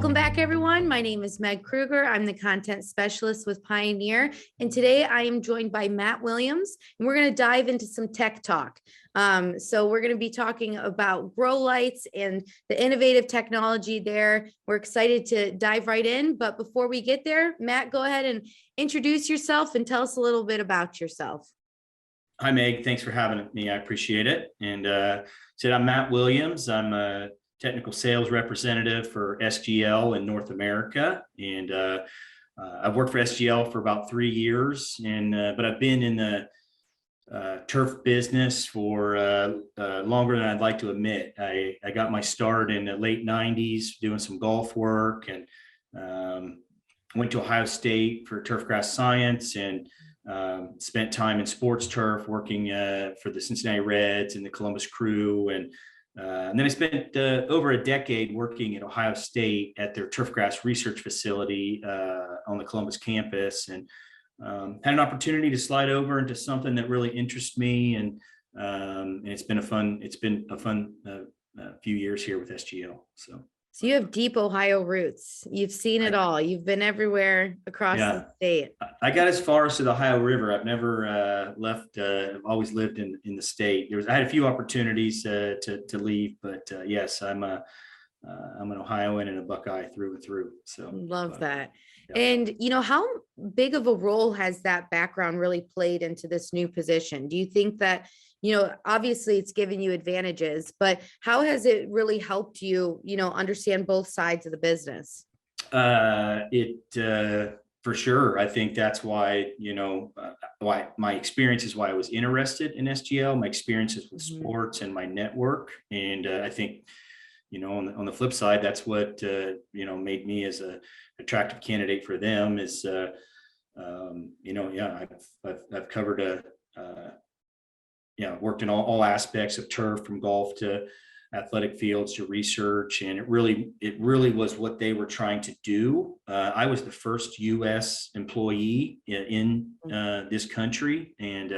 Welcome back, everyone. My name is Meg Kruger. I'm the content specialist with Pioneer. And today I am joined by Matt Williams, and we're going to dive into some tech talk. So we're going to be talking about grow lights and the innovative technology there. We're excited to dive right in. But before we get there, Matt, go ahead and introduce yourself and tell us a little bit about yourself. Hi, Meg. Thanks for having me. I appreciate it. And I'm Matt Williams. I'm a technical sales representative for SGL in North America. And I've worked for SGL for about 3 years, but I've been in the turf business for longer than I'd like to admit. I got my start in the late 90s doing some golf work, and went to Ohio State for turf grass science, and spent time in sports turf working for the Cincinnati Reds and the Columbus Crew. And then I spent over a decade working at Ohio State at their turf grass research facility on the Columbus campus, and had an opportunity to slide over into something that really interests me. And it's been a fun few years here with SGL. So you have deep Ohio roots. You've seen it all. You've been everywhere across the state. I got as far as to the Ohio River. I've never left. I've always lived in the state. I had a few opportunities to leave, but yes, I'm an Ohioan and a Buckeye through and through. So love that. Yeah. And how big of a role has that background really played into this new position? Do you think that obviously it's given you advantages, but how has it really helped you, understand both sides of the business? For sure. I think that's why, why my experience is why I was interested in SGL, my experiences with sports and my network. And I think, on the flip side, that's what, made me as a attractive candidate for them is, I've covered worked in all aspects of turf, from golf to athletic fields to research. And it really was what they were trying to do. I was the first U.S. employee in this country, and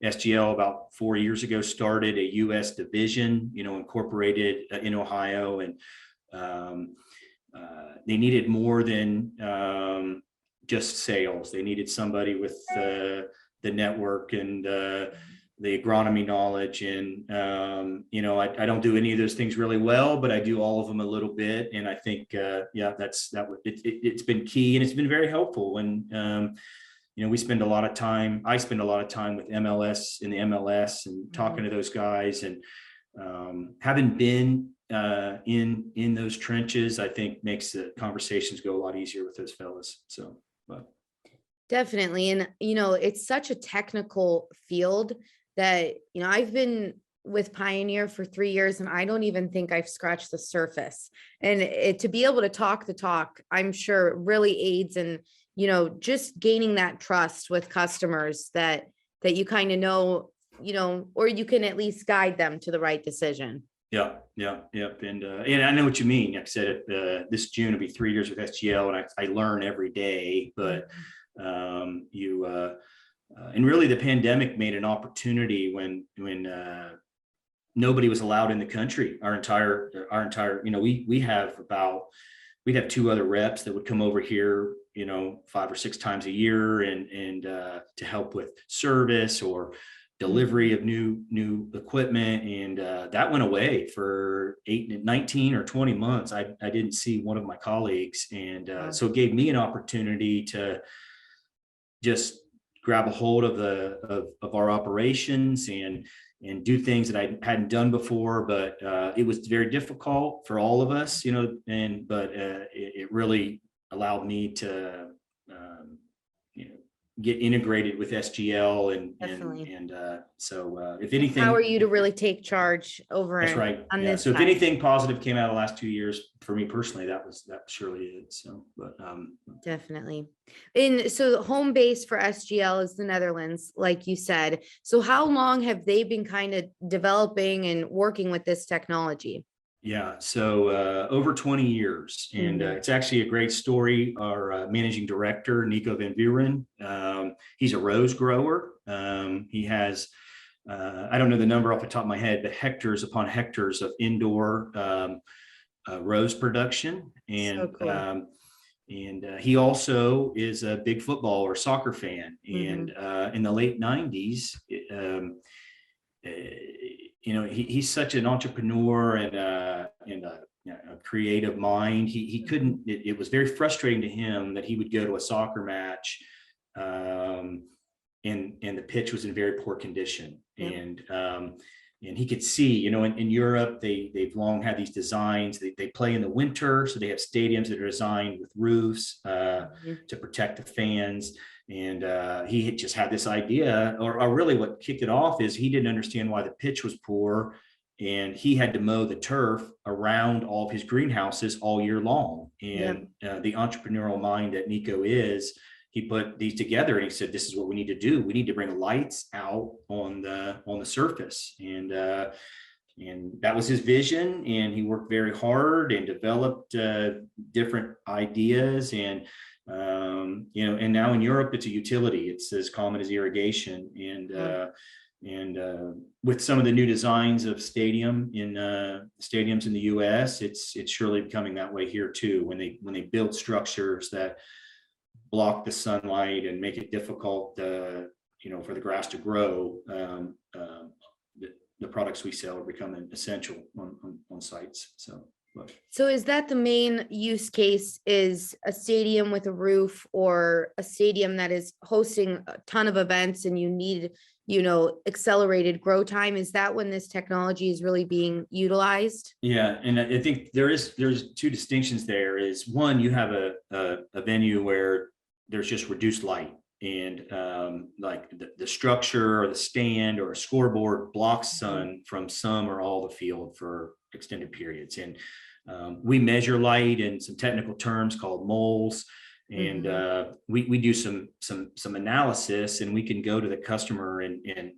SGL about 4 years ago started a U.S. division, incorporated in Ohio. And they needed more than just sales. They needed somebody with the network and the agronomy knowledge. And, I don't do any of those things really well, but I do all of them a little bit. And I think, it's been key, and it's been very helpful when, I spend a lot of time with MLS in the MLS and talking to those guys, and having been in those trenches, I think makes the conversations go a lot easier with those fellas. Definitely. And, it's such a technical field that, I've been with Pioneer for 3 years, and I don't even think I've scratched the surface. And to be able to talk the talk, I'm sure really aids in, just gaining that trust with customers that you kind of know, or you can at least guide them to the right decision. Yeah. And I know what you mean. Like I said, this June will be 3 years with SGL, and I learn every day, but and really the pandemic made an opportunity when nobody was allowed in the country. Our entire, we'd have 2 other reps that would come over here, 5 or 6 times a year, and to help with service or delivery of new equipment. And that went away for 19 or 20 months. I didn't see one of my colleagues. And so it gave me an opportunity to just grab a hold of our operations and do things that I hadn't done before. But it was very difficult for all of us, but it really allowed me to get integrated with SGL, and so if anything, how are you to really take charge over? That's right. On this so side. If anything positive came out of the last 2 years for me personally, that surely is. So, but definitely. And so home base for SGL is the Netherlands, like you said. So how long have they been kind of developing and working with this technology? Yeah, so over 20 years, and it's actually a great story. Our managing director, Nico Van Buren, he's a rose grower. He has, I don't know the number off the top of my head, but hectares upon hectares of indoor rose production, So cool. and he also is a big football or soccer fan. Hmm. And in the late 90s, he's such an entrepreneur and a creative mind. He couldn't. It was very frustrating to him that he would go to a soccer match, um, and the pitch was in very poor condition. Yep. And he could see, in Europe, they've long had these designs. They play in the winter, so they have stadiums that are designed with roofs Mhm. to protect the fans. And he had just had this idea, or really what kicked it off is he didn't understand why the pitch was poor. And he had to mow the turf around all of his greenhouses all year long. Yep. And the entrepreneurial mind that Nico is, he put these together and he said, this is what we need to do. We need to bring lights out on the surface. And that was his vision. And he worked very hard and developed different ideas. And now in Europe, it's a utility. It's as common as irrigation. And with some of the new designs of stadiums in the U.S., it's surely becoming that way here too. When they build structures that block the sunlight and make it difficult, for the grass to grow, the products we sell are becoming essential on sites. So is that the main use case, is a stadium with a roof or a stadium that is hosting a ton of events and you need, accelerated grow time? Is that when this technology is really being utilized? Yeah, and I think there's two distinctions there. Is one, you have a venue where there's just reduced light, and like the structure or the stand or a scoreboard blocks sun from some or all the field for extended periods. And we measure light in some technical terms called moles. And we do some analysis, and we can go to the customer and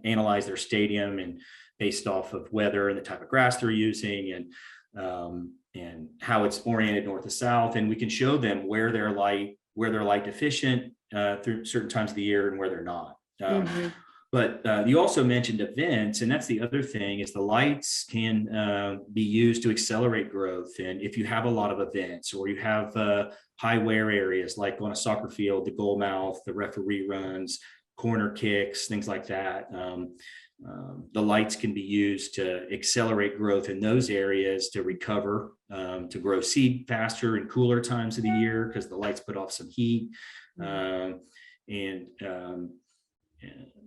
analyze their stadium, and based off of weather and the type of grass they're using, and how it's oriented north to south, and we can show them where they're light deficient through certain times of the year and where they're not. But you also mentioned events, and that's the other thing, is the lights can be used to accelerate growth. And if you have a lot of events, or you have high wear areas, like on a soccer field, the goal mouth, the referee runs, corner kicks, things like that, the lights can be used to accelerate growth in those areas, to recover, to grow seed faster in cooler times of the year, because the lights put off some heat.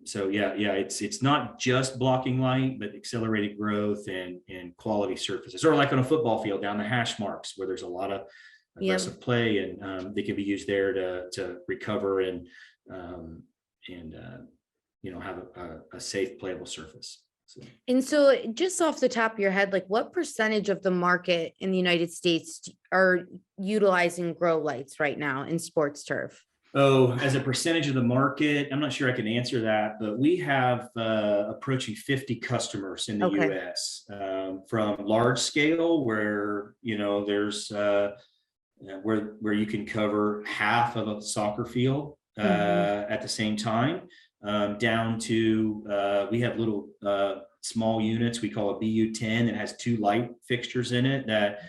So it's not just blocking light, but accelerated growth and quality surfaces, or like on a football field down the hash marks where there's a lot of aggressive play, and they can be used there to recover and have a safe playable surface. And so just off the top of your head, like what percentage of the market in the United States are utilizing grow lights right now in sports turf? Oh, as a percentage of the market, I'm not sure I can answer that, but we have approaching 50 customers in the US, from large scale, where there's where you can cover half of a soccer field at the same time, down to we have little small units we call a BU10 that has 2 light fixtures in it that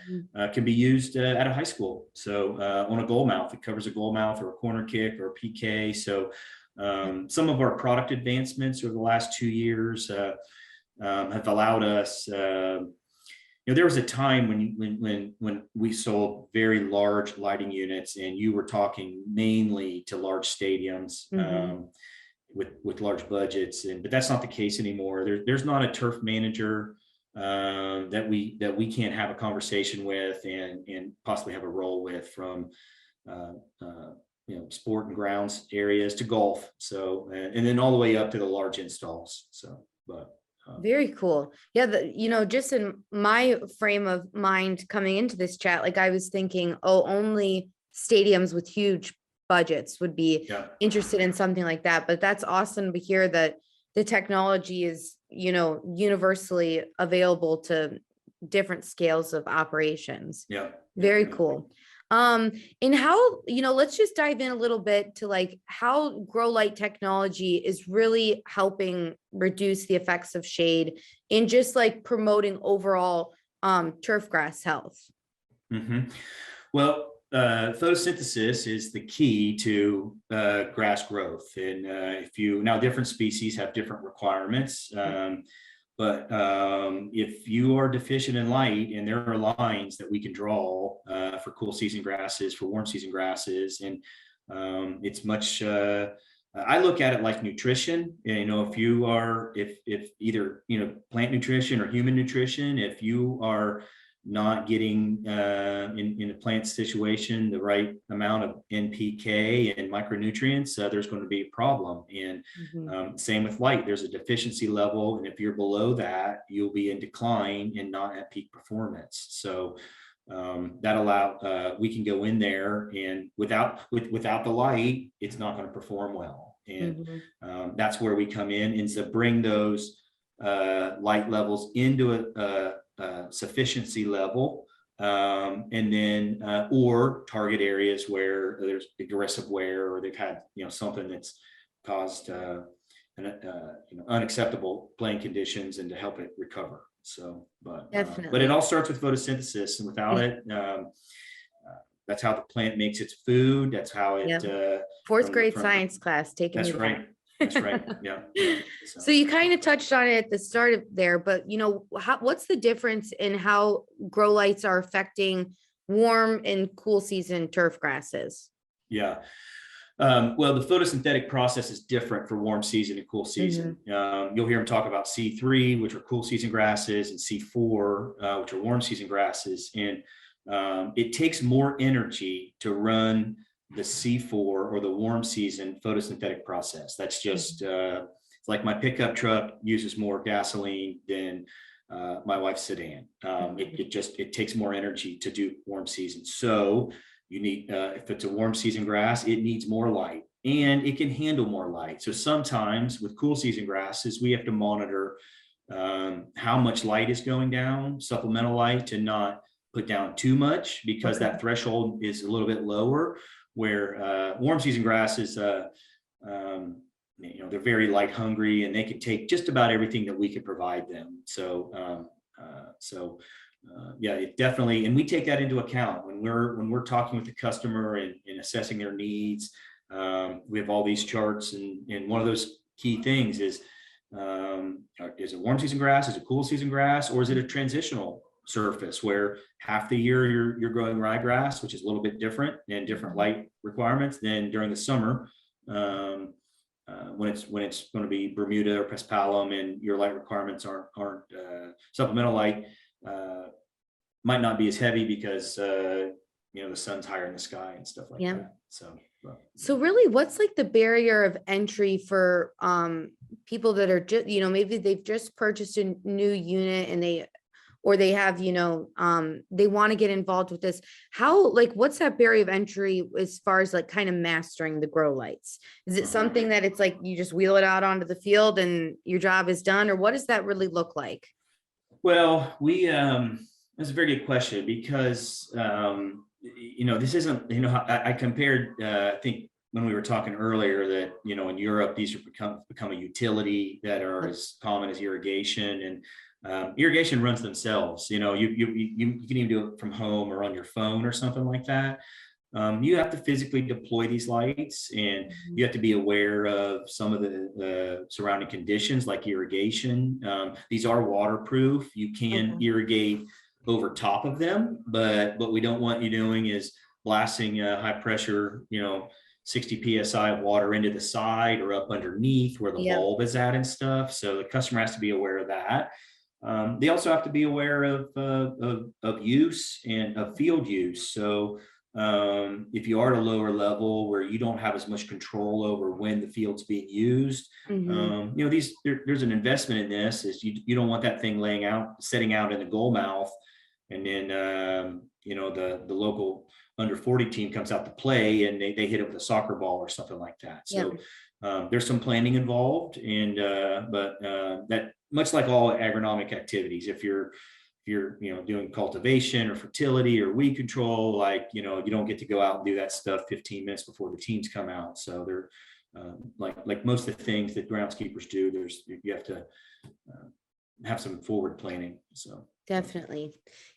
can be used at a high school. So on a goal mouth, it covers a goal mouth or a corner kick or a PK. So some of our product advancements over the last 2 years have allowed us. There was a time when we sold very large lighting units, and you were talking mainly to large stadiums. With large budgets, but that's not the case anymore. There's not a turf manager that we can't have a conversation with and possibly have a role with, from sport and grounds areas to golf. So and then all the way up to the large installs. So, but very cool. Yeah, just in my frame of mind coming into this chat, like I was thinking, only stadiums with huge budgets would be interested in something like that. But that's awesome to hear that the technology is, universally available to different scales of operations. Very cool. And how, let's just dive in a little bit to like how grow light technology is really helping reduce the effects of shade, and just like promoting overall turf grass health? Mhm. Well, photosynthesis is the key to grass growth. And if you now different species have different requirements. But if you are deficient in light, and there are lines that we can draw for cool season grasses, for warm season grasses, and it's much. I look at it like nutrition. You know, if you are, if either plant nutrition or human nutrition, if you are not getting in a plant situation the right amount of NPK and micronutrients, there's going to be a problem. And same with light, there's a deficiency level, and if you're below that, you'll be in decline and not at peak performance. So we can go in there, and without the light, it's not going to perform well. And that's where we come in, and to bring those light levels into a sufficiency level, and then or target areas where there's aggressive wear, or they've had something that's caused unacceptable playing conditions, and to help it recover. So, but it all starts with photosynthesis, and without it, that's how the plant makes its food. That's how it. Fourth grade science class taking me back. That's right. Yeah. So you kind of touched on it at the start of there, but what's the difference in how grow lights are affecting warm and cool season turf grasses? Yeah. Well, the photosynthetic process is different for warm season and cool season. You'll hear them talk about C3, which are cool season grasses, and C4, which are warm season grasses. And it takes more energy to run the C4 or the warm season photosynthetic process. That's just it's like my pickup truck uses more gasoline than my wife's sedan. It takes more energy to do warm season. So you need, if it's a warm season grass, it needs more light, and it can handle more light. So sometimes with cool season grasses, we have to monitor how much light is going down, supplemental light, to not put down too much, because that threshold is a little bit lower. Where warm season grasses, they're very light hungry, and they can take just about everything that we could provide them. So, yeah, it definitely, and we take that into account when we're talking with the customer and assessing their needs. We have all these charts, and one of those key things is it warm season grass, is it cool season grass, or is it a transitional surface where half the year you're growing ryegrass, which is a little bit different and different light requirements than during the summer, when it's going to be Bermuda or Paspalum, and your light requirements aren't supplemental light might not be as heavy because the sun's higher in the sky and stuff like that. So really, what's like the barrier of entry for people that are just maybe they've just purchased a new unit, and they have, they want to get involved with this. What's that barrier of entry as far as like kind of mastering the grow lights? Is it something that it's like you just wheel it out onto the field and your job is done, or what does that really look like? Well, that's a very good question, because this isn't, I compared, I think when we were talking earlier that, in Europe, these are become a utility that are as common as irrigation, and irrigation runs themselves. You can even do it from home or on your phone or something like that. You have to physically deploy these lights, and you have to be aware of some of the surrounding conditions like irrigation. These are waterproof. You can irrigate over top of them, but what we don't want you doing is blasting high pressure, 60 psi of water into the side or up underneath where the bulb is at and stuff. So the customer has to be aware of that. They also have to be aware of use and of field use. So if you are at a lower level where you don't have as much control over when the field's being used, there's an investment in this. Is you don't want that thing setting out in the goal mouth, and then the local under 40 team comes out to play, and they hit it with a soccer ball or something like that. So there's some planning involved, and but that, much like all agronomic activities, if you're doing cultivation or fertility or weed control, you don't get to go out and do that stuff 15 minutes before the teams come out. So they're like most of the things that groundskeepers do, you have to have some forward planning. So Definitely.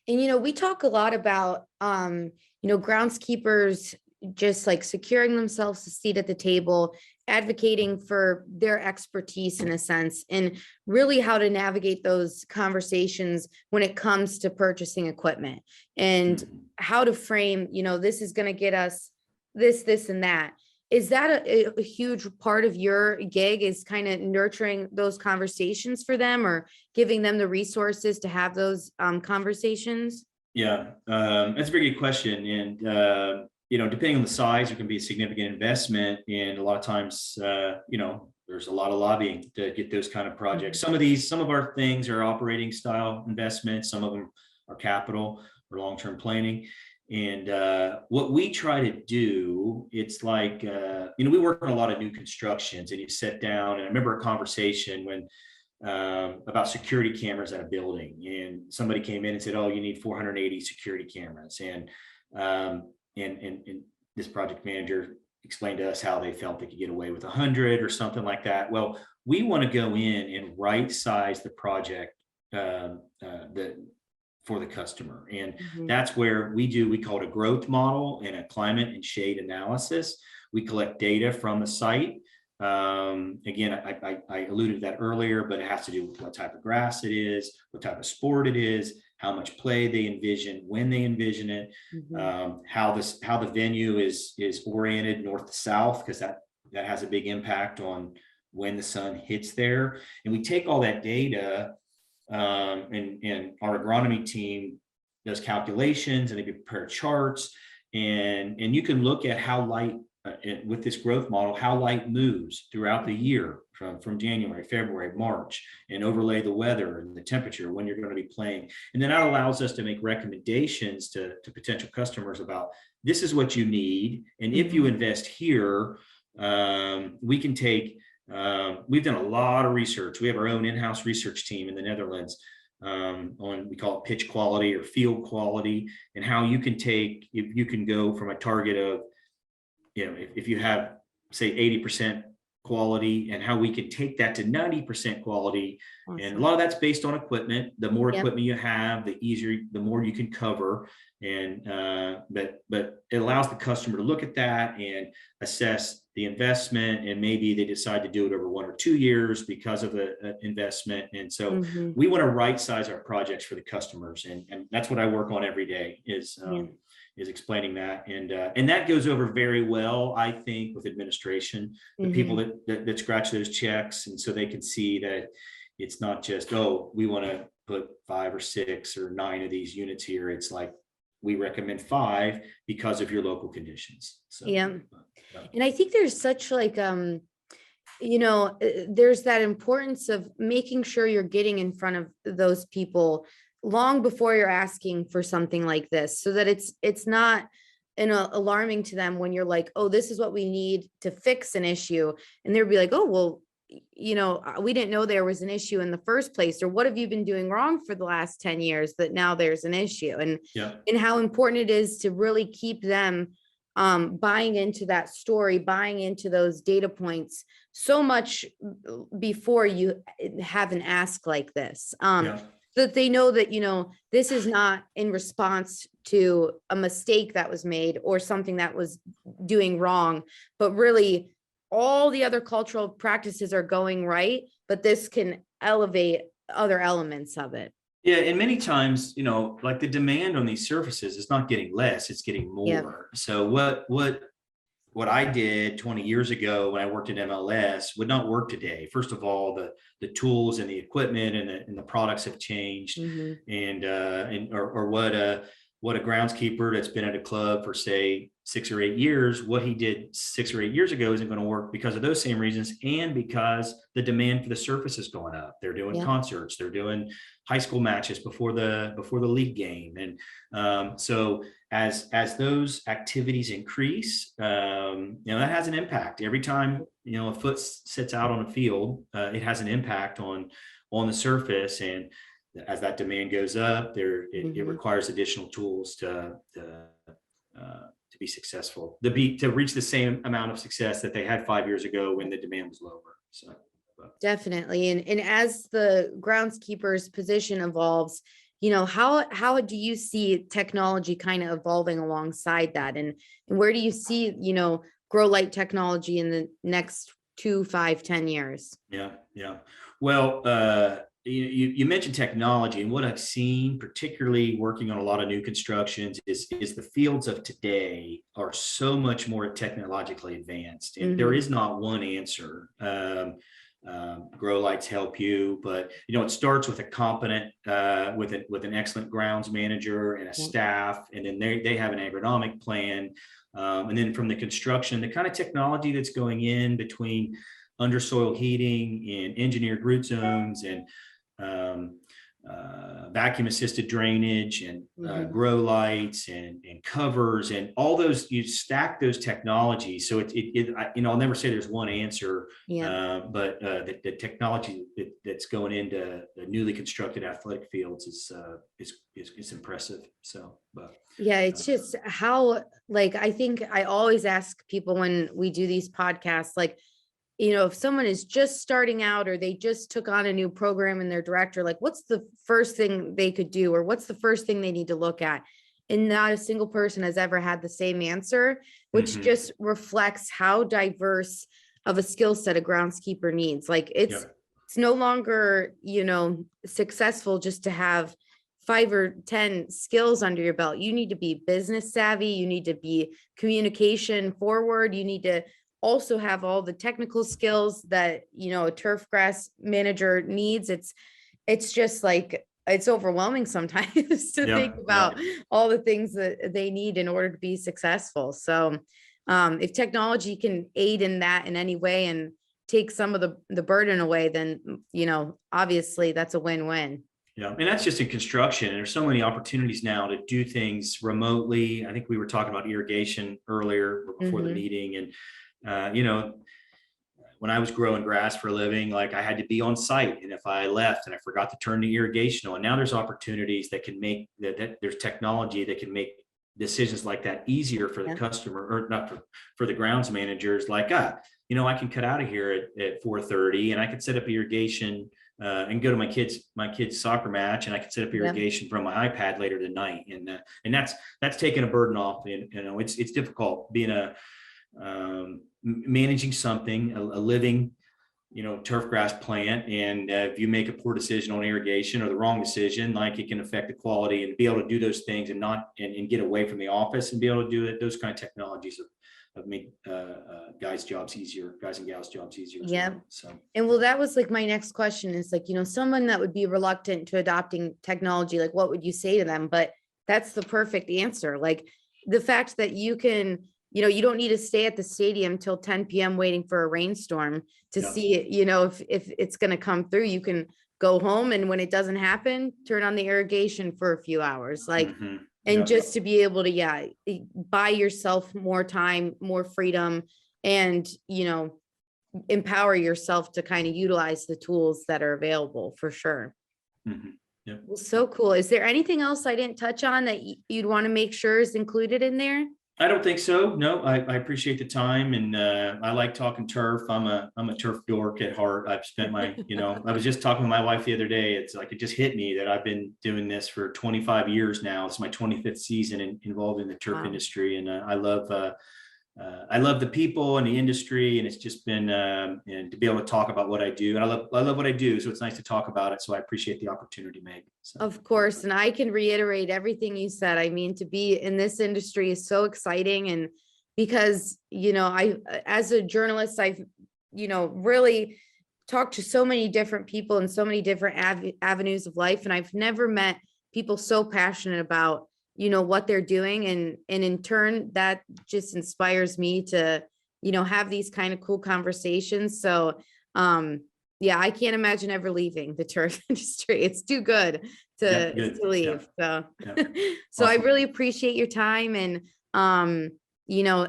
And, we talk a lot about, groundskeepers just like securing themselves a seat at the table, advocating for their expertise in a sense, and really how to navigate those conversations when it comes to purchasing equipment and Mhm. how to frame, this is going to get us this, and that. Is that a huge part of your gig, is kind of nurturing those conversations for them or giving them the resources to have those conversations? Yeah, that's a very good question. And, depending on the size, it can be a significant investment. And a lot of times, there's a lot of lobbying to get those kind of projects. Mhm. Some of our things are operating style investments. Some of them are capital or long-term planning. And what we try to do, it's like, we work on a lot of new constructions, and you sit down. And I remember a conversation when about security cameras at a building, and somebody came in and said, "Oh, you need 480 security cameras," and this project manager explained to us how they felt they could get away with 100 or something like that. Well, we want to go in and right size the project the for the customer, and Mhm. that's where we call it a growth model and a climate and shade analysis. We collect data from the site. Again, I alluded to that earlier, but it has to do with what type of grass it is, what type of sport it is, how much play they envision, when they envision it, Mhm. how the venue is oriented north to south, because that has a big impact on when the sun hits there. And we take all that data, and our agronomy team does calculations, and they prepare charts, and you can look at how light, with this growth model, how light moves throughout the year from January, February, March, and overlay the weather and the temperature when you're going to be playing. And then that allows us to make recommendations to potential customers about, this is what you need. And if you Mhm. invest here, we can take, we've done a lot of research. We have our own in-house research team in the Netherlands, on, we call it pitch quality or field quality, and how you can take, if you can go from a target of, if you have, say, 80% quality, and how we could take that to 90% quality. And a Awesome. lot of that's based on equipment. The more Yep. equipment you have, the easier, the more you can cover. And but it allows the customer to look at that and assess the investment, and maybe they decide to do it over 1 or 2 years because of the investment. And so Mhm. we want to right size our projects for the customers, and that's what I work on every day, Yeah. is explaining that. And that goes over very well, I think, with administration, the people Mhm. that scratch those checks, and so they can see that it's not just, oh, we want to put 5 or 6 or 9 of these units here. It's like, we recommend 5 because of your local conditions. So Yeah. yeah. And I think there's such like there's that importance of making sure you're getting in front of those people long before you're asking for something like this, so that it's not alarming to them when you're like, oh, this is what we need to fix an issue, and they'll be like, oh, well, we didn't know there was an issue in the first place, or what have you been doing wrong for the last 10 years that now there's an issue, Yeah. and how important it is to really keep them buying into that story, buying into those data points so much before you have an ask like this, Yeah. that they know that, this is not in response to a mistake that was made or something that was doing wrong, but really all the other cultural practices are going right, but this can elevate other elements of it. Yeah, and many times, like the demand on these surfaces is not getting less, it's getting Yeah. more. So what I did 20 years ago when I worked at MLS would not work today. First of all, the tools and the equipment and the products have changed, Hmm. and or what a groundskeeper that's been at a club for, say, 6 or 8 years, what he did 6 or 8 years ago isn't going to work because of those same reasons, and because the demand for the surface is going up. They're doing Yeah. concerts, they're doing high school matches before the league game, and so as those activities increase, that has an impact. Every time a foot sits out on a field, it has an impact on the surface, and as that demand goes up, it Hmm. requires additional tools to be successful, to reach the same amount of success that they had 5 years ago when the demand was lower. So, Definitely. And as the groundskeeper's position evolves, how do you see technology kind of evolving alongside that? And where do you see, grow light technology in the next 2, 5, 10 years? Yeah, yeah. Well, you mentioned technology, and what I've seen, particularly working on a lot of new constructions, is the fields of today are so much more technologically advanced, and there is not one answer. Grow lights help you, but it starts with a competent, with an excellent grounds manager and a staff, and then they have an agronomic plan, and then from the construction, the kind of technology that's going in between undersoil heating and engineered root zones and vacuum assisted drainage and grow lights and covers and all those. You stack those technologies, so I'll never say there's one answer, but the technology that's going into the newly constructed athletic fields is impressive. So yeah, it's just how, like, I think I always ask people when we do these podcasts, like, if someone is just starting out or they just took on a new program and their director, like, what's the first thing they could do, or what's the first thing they need to look at? And not a single person has ever had the same answer, which just reflects how diverse of a skill set a groundskeeper needs. Like, it's no longer, successful just to have 5 or 10 skills under your belt. You need to be business savvy. You need to be communication forward. You need to also have all the technical skills that, a turf grass manager needs. It's just like, it's overwhelming sometimes to think about all the things that they need in order to be successful. So if technology can aid in that in any way and take some of the burden away, then, obviously that's a win-win. Yeah, and that's just in construction. And there's so many opportunities now to do things remotely. I think we were talking about irrigation earlier before the meeting, and when I was growing grass for a living, like, I had to be on site, and if I left and I forgot to turn the irrigation on, now there's opportunities that can make that there's technology that can make decisions like that easier for the customer, or not for the grounds managers. Like, I can cut out of here at 4:30 and I can set up irrigation and go to my kids' soccer match, and I can set up irrigation from my iPad later tonight. And that's taking a burden off. And, it's difficult being managing something, a living, turf grass plant. And if you make a poor decision on irrigation or the wrong decision, like, it can affect the quality. And be able to do those things and get away from the office and be able to do it. Those kind of technologies have made guys' jobs easier, guys and gals' jobs easier. Well. So, and that was like my next question is, like, someone that would be reluctant to adopting technology, like, what would you say to them? But that's the perfect answer. Like, the fact that you can, you don't need to stay at the stadium till 10 p.m. waiting for a rainstorm to see it. If it's going to come through, you can go home, and when it doesn't happen, turn on the irrigation for a few hours. Like, and just to be able to, buy yourself more time, more freedom, and, empower yourself to kind of utilize the tools that are available, for sure. Well, so cool. Is there anything else I didn't touch on that you'd want to make sure is included in there? I don't think so. No, I appreciate the time, and I like talking turf. I'm a turf dork at heart. I've spent my, I was just talking with my wife the other day. It's like, it just hit me that I've been doing this for 25 years now. It's my 25th season involved in the turf industry, and I love the people and the industry, and it's just been and to be able to talk about what I do. And I love what I do, so it's nice to talk about it. So I appreciate the opportunity, Meg. So. Of course, and I can reiterate everything you said. I mean, to be in this industry is so exciting, and because I, as a journalist, I've really talked to so many different people and so many different avenues of life, and I've never met people so passionate about what they're doing. And in turn, that just inspires me to, have these kind of cool conversations. So, I can't imagine ever leaving the turf industry. It's too good to leave. So, so awesome. I really appreciate your time, and,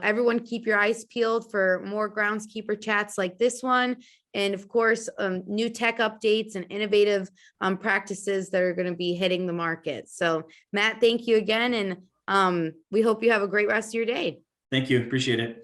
everyone keep your eyes peeled for more groundskeeper chats like this one. And of course, new tech updates and innovative practices that are going to be hitting the market. So Matt, thank you again. And we hope you have a great rest of your day. Thank you. Appreciate it.